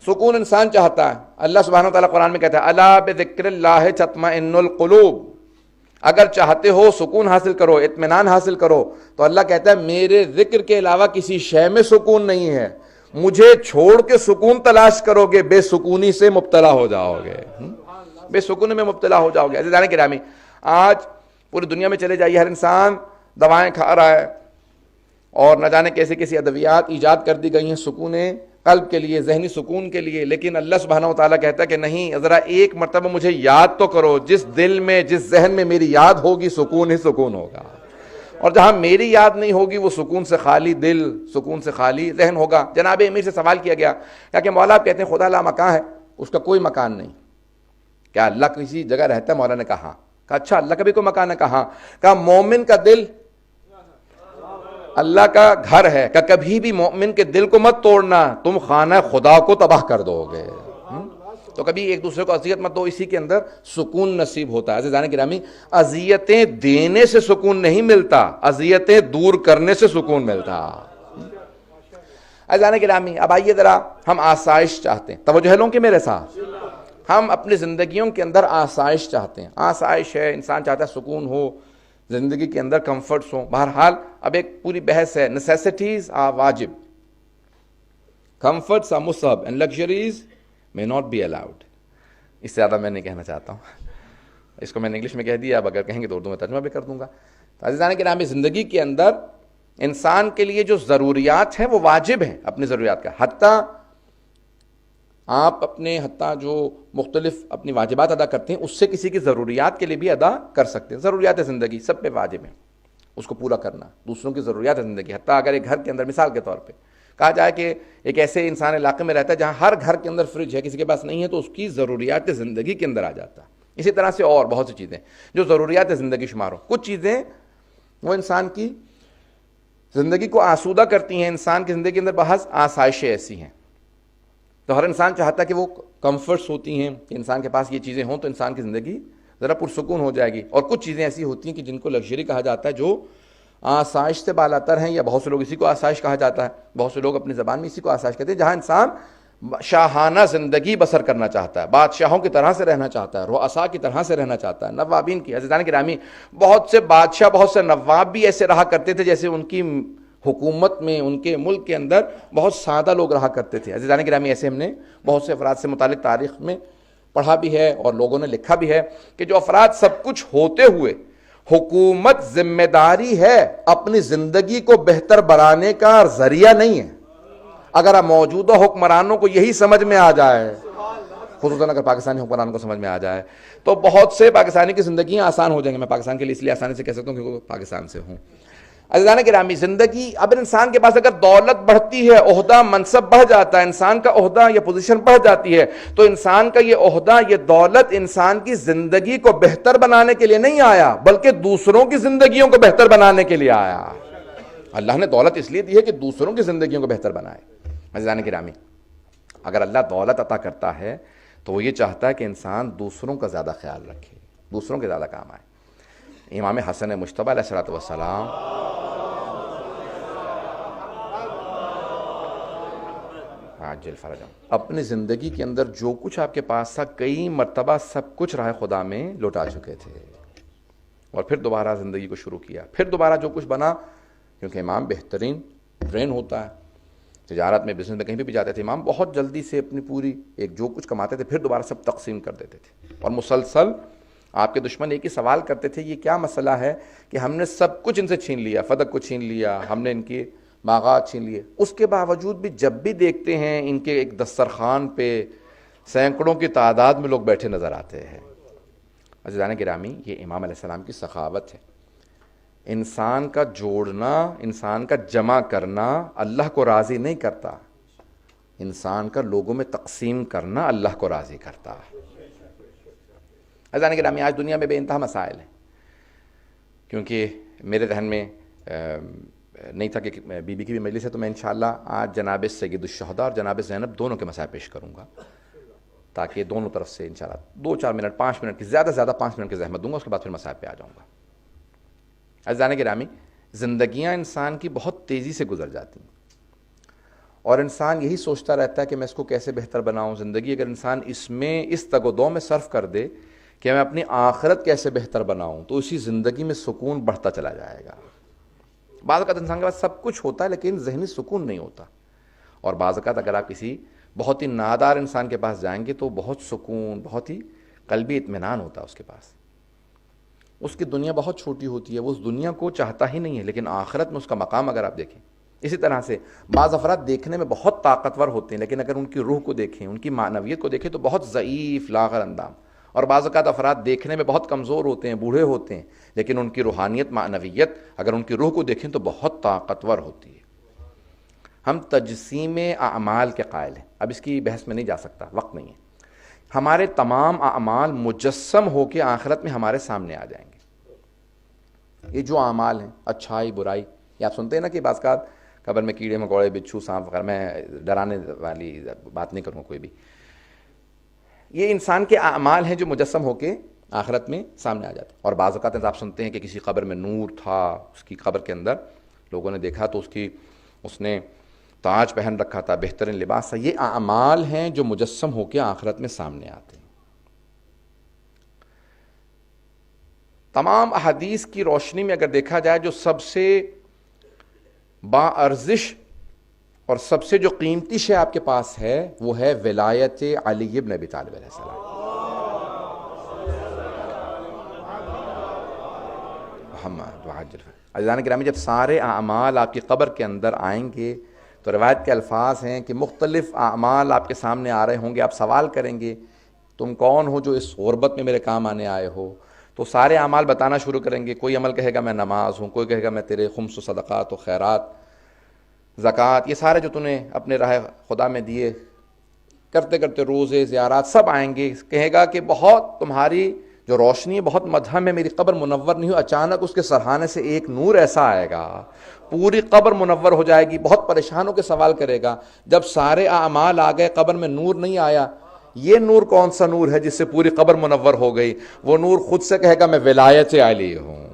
سکون انسان چاہتا ہے. اللہ سبحانہ وتعالیٰ قرآن میں کہتا ہے الا بذکر اللہ تطمئن القلوب. اگر چاہتے ہو سکون حاصل کرو، اطمینان حاصل کرو، تو اللہ کہتا ہے میرے ذکر کے علاوہ کسی شے میں سکون نہیں ہے. مجھے چھوڑ کے سکون تلاش کرو گے، بے سکونی سے مبتلا ہو جاؤ گے، بے سکونی میں مبتلا ہو جاؤ گے. عزیزان گرامی، آج پوری دنیا میں چلے جائیے، ہر انسان دوائیں کھا رہا ہے اور نہ جانے کیسے کیسی ادویات ایجاد کر دی گئی ہیں سکون قلب کے لیے، ذہنی سکون کے لیے. لیکن اللہ سبحانہ وتعالیٰ کہتا ہے کہ نہیں، ذرا ایک مرتبہ مجھے یاد تو کرو. جس دل میں، جس ذہن میں میری یاد ہوگی، سکون ہی سکون ہوگا. اور جہاں میری یاد نہیں ہوگی، وہ سکون سے خالی دل، سکون سے خالی ذہن ہوگا. جناب امیر سے سوال کیا گیا کہ مولا آپ کہتے ہیں خدا لا مکان ہے، اس کا کوئی مکان نہیں، کیا اللہ کسی جگہ رہتا ہے؟ مولا نے کہا. کہا اچھا اللہ کا بھی کوئی مکان ہے؟ کہا مومن کا دل اللہ کا گھر ہے. کہ کبھی بھی مومن کے دل کو مت توڑنا، تم خانہ خدا کو تباہ کر دو گے. تو کبھی ایک دوسرے کو اذیت مت دو، اسی کے اندر سکون نصیب ہوتا ہے. عزیزان گرامی، اذیتیں دینے سے سکون نہیں ملتا، اذیتیں دور کرنے سے سکون ملتا. عزیزان گرامی، اب آئیے ذرا ہم آسائش چاہتے ہیں. توجہ لوں کہ میرے ساتھ، ہم اپنی زندگیوں کے اندر آسائش چاہتے ہیں. آسائش ہے، انسان چاہتا ہے سکون ہو زندگی کے اندر، کمفرٹس ہوں. بہرحال اب ایک پوری بحث ہے. نیسیسٹیز آر واجب، کمفرٹس آر مستحب، and luxuries may not be allowed. اس سے زیادہ میں نہیں کہنا چاہتا ہوں، اس کو میں نے انگلش میں کہہ دیا، اب اگر کہیں گے تو اردو میں ترجمہ بھی کر دوں گا. تو عزیزان کرام، زندگی کے اندر انسان کے لیے جو ضروریات ہیں وہ واجب ہیں، اپنی ضروریات کا. حتیٰ آپ حتیٰ جو مختلف اپنی واجبات ادا کرتے ہیں، اس سے کسی کی ضروریات کے لیے بھی ادا کر سکتے ہیں. ضروریات زندگی سب پہ واجب ہیں، اس کو پورا کرنا. دوسروں کی ضروریات زندگی، حتیٰ اگر ایک گھر کے اندر مثال کے طور پہ کہا جائے کہ ایک ایسے انسان علاقے میں رہتا ہے جہاں ہر گھر کے اندر فریج ہے، کسی کے پاس نہیں ہے، تو اس کی ضروریات زندگی کے اندر آ جاتا ہے. اسی طرح سے اور بہت سی چیزیں جو ضروریات زندگی شمار ہو. کچھ چیزیں وہ انسان کی زندگی کو آسودہ کرتی ہیں. انسان کی زندگی کے اندر بہت آسائشیں ایسی ہیں، تو ہر انسان چاہتا ہے کہ وہ کمفرٹس ہوتی ہیں کہ انسان کے پاس یہ چیزیں ہوں تو انسان کی زندگی ذرا پرسکون ہو جائے گی. اور کچھ چیزیں ایسی ہوتی ہیں کہ جن کو لگژری کہا جاتا ہے، جو آسائش سے بالاتر ہیں، یا بہت سے لوگ اسی کو آسائش کہا جاتا ہے، بہت سے لوگ اپنی زبان میں اسی کو آسائش کہتے ہیں، جہاں انسان شاہانہ زندگی بسر کرنا چاہتا ہے، بادشاہوں کی طرح سے رہنا چاہتا ہے، رؤساء کی طرح سے رہنا چاہتا ہے، نوابین کی. عزیزان گرامی، بہت سے بادشاہ، بہت سے نواب بھی ایسے رہا کرتے تھے جیسے ان کی حکومت میں، ان کے ملک کے اندر بہت سادہ لوگ رہا کرتے تھے. عزیزان گرامی، ایسے ہم نے بہت سے افراد سے متعلق تاریخ میں پڑھا بھی ہے اور لوگوں نے لکھا بھی ہے کہ جو افراد سب کچھ ہوتے ہوئے حکومت ذمہ داری ہے اپنی زندگی کو بہتر بنانے کا ذریعہ نہیں ہے. اگر موجودہ حکمرانوں کو یہی سمجھ میں آ جائے، خصوصاً اگر پاکستانی حکمرانوں کو سمجھ میں آ جائے، تو بہت سے پاکستانی کی زندگیاں آسان ہو جائیں گے. میں پاکستان کے لیے اس لیے آسانی سے کہہ سکتا ہوں کیونکہ پاکستان سے ہوں. عزیزان گرامی، زندگی، اب انسان کے پاس اگر دولت بڑھتی ہے، عہدہ منصب بڑھ جاتا ہے، انسان کا عہدہ یا پوزیشن بڑھ جاتی ہے، تو انسان کا یہ عہدہ، یہ دولت انسان کی زندگی کو بہتر بنانے کے لیے نہیں آیا، بلکہ دوسروں کی زندگیوں کو بہتر بنانے کے لیے آیا. اللہ نے دولت اس لیے دی ہے کہ دوسروں کی زندگیوں کو بہتر بنائے. عزیزان گرامی، اگر اللہ دولت عطا کرتا ہے تو وہ یہ چاہتا ہے کہ انسان دوسروں کا زیادہ خیال رکھے، دوسروں کے زیادہ کام آئے. امام حسن مجتبی علیہ السلام عاجل فرجم، اپنی زندگی کے اندر جو کچھ آپ کے پاس تھا، کئی مرتبہ سب کچھ راہ خدا میں لوٹا چکے تھے، اور پھر دوبارہ زندگی کو شروع کیا. پھر دوبارہ جو کچھ بنا، کیونکہ امام بہترین برین ہوتا ہے، تجارت میں، بزنس میں، کہیں بھی جاتے تھے، امام بہت جلدی سے اپنی پوری ایک جو کچھ کماتے تھے پھر دوبارہ سب تقسیم کر دیتے تھے. اور مسلسل آپ کے دشمن ایک ہی سوال کرتے تھے، یہ کیا مسئلہ ہے کہ ہم نے سب کچھ ان سے چھین لیا، فدق کو چھین لیا، ہم نے ان کی باغات چھین لیے، اس کے باوجود بھی جب بھی دیکھتے ہیں ان کے ایک دسترخوان پہ سینکڑوں کی تعداد میں لوگ بیٹھے نظر آتے ہیں. عزیزان گرامی، یہ امام علیہ السلام کی سخاوت ہے. انسان کا جوڑنا، انسان کا جمع کرنا اللہ کو راضی نہیں کرتا، انسان کا لوگوں میں تقسیم کرنا اللہ کو راضی کرتا. عزیزان گرامی، آج دنیا میں بے انتہا مسائل ہیں، کیونکہ میرے ذہن میں نہیں تھا کہ بی بی کی بھی مجلس ہے، تو میں انشاءاللہ آج جناب سید الشہداء اور جناب زینب دونوں کے مسائل پیش کروں گا، تاکہ دونوں طرف سے انشاءاللہ 2-4 منٹ، 5 منٹ کی، زیادہ سے زیادہ 5 منٹ کی زحمت دوں گا، اس کے بعد پھر مسائل پہ آ جاؤں گا. عزیزان گرامی، زندگیاں انسان کی بہت تیزی سے گزر جاتی ہیں، اور انسان یہی سوچتا رہتا ہے کہ میں اس کو کیسے بہتر بناؤں زندگی. اگر انسان اس تگ و دو میں صرف کر دے کہ میں اپنی آخرت کیسے بہتر بناؤں, تو اسی زندگی میں سکون بڑھتا چلا جائے گا. بعض اوقات انسان کے پاس سب کچھ ہوتا ہے لیکن ذہنی سکون نہیں ہوتا, اور بعض اوقات اگر آپ کسی بہت ہی نادار انسان کے پاس جائیں گے تو بہت سکون, بہت ہی قلبی اطمینان ہوتا ہے اس کے پاس. اس کی دنیا بہت چھوٹی ہوتی ہے, وہ اس دنیا کو چاہتا ہی نہیں ہے, لیکن آخرت میں اس کا مقام اگر آپ دیکھیں. اسی طرح سے بعض افراد دیکھنے میں بہت طاقتور ہوتے ہیں لیکن اگر ان کی روح کو دیکھیں, ان کی معنویت کو دیکھیں تو بہت ضعیف لاغر اندام. اور بعض اوقات افراد دیکھنے میں بہت کمزور ہوتے ہیں, بوڑھے ہوتے ہیں, لیکن ان کی روحانیت, معنویت اگر ان کی روح کو دیکھیں تو بہت طاقتور ہوتی ہے. ہم تجسیم اعمال کے قائل ہیں. اب اس کی بحث میں نہیں جا سکتا, وقت نہیں ہے. ہمارے تمام اعمال مجسم ہو کے آخرت میں ہمارے سامنے آ جائیں گے. یہ جو اعمال ہیں, اچھائی برائی, یہ آپ سنتے ہیں نا کہ بعض اوقات قبر میں کیڑے مکوڑے, بچھو, سانپ وغیرہ, میں ڈرانے والی بات نہیں کروں کوئی بھی. یہ انسان کے اعمال ہیں جو مجسم ہو کے آخرت میں سامنے آ جاتے ہیں. اور بعض اوقات آپ سنتے ہیں کہ کسی قبر میں نور تھا, اس کی قبر کے اندر لوگوں نے دیکھا تو اس نے تاج پہن رکھا تھا, بہترین لباس تھا. یہ اعمال ہیں جو مجسم ہو کے آخرت میں سامنے آتے ہیں. تمام احادیث کی روشنی میں اگر دیکھا جائے جو سب سے با ارزش اور سب سے جو قیمتی شے آپ کے پاس ہے وہ ہے ولایت علی بن ابی طالب علیہ السلام. محمد وعجل. عزیزان گرامی, جب سارے اعمال آپ کی قبر کے اندر آئیں گے تو روایت کے الفاظ ہیں کہ مختلف اعمال آپ کے سامنے آ رہے ہوں گے. آپ سوال کریں گے تم کون ہو جو اس غربت میں میرے کام آنے آئے ہو, تو سارے اعمال بتانا شروع کریں گے. کوئی عمل کہے گا میں نماز ہوں, کوئی کہے گا میں تیرے خمس و صدقات و خیرات, زکوٰۃ, یہ سارے جو تو نے اپنے راہ خدا میں دیے, کرتے کرتے روزے, زیارات, سب آئیں گے. کہے گا کہ بہت تمہاری جو روشنی ہے بہت مدھم ہے, میری قبر منور نہیں ہو. اچانک اس کے سرہانے سے ایک نور ایسا آئے گا, پوری قبر منور ہو جائے گی. بہت پریشان ہو کے سوال کرے گا, جب سارے اعمال آ گئے قبر میں نور نہیں آیا, یہ نور کون سا نور ہے جس سے پوری قبر منور ہو گئی؟ وہ نور خود سے کہے گا میں ولایت علی ہوں.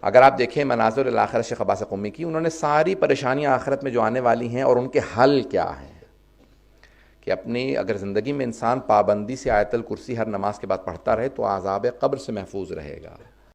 اگر آپ دیکھیں مناظر الاخرہ شیخ عباس قمی کی, انہوں نے ساری پریشانیاں آخرت میں جو آنے والی ہیں اور ان کے حل کیا ہیں, کہ اپنی اگر زندگی میں انسان پابندی سے آیت الکرسی ہر نماز کے بعد پڑھتا رہے تو عذاب قبر سے محفوظ رہے گا.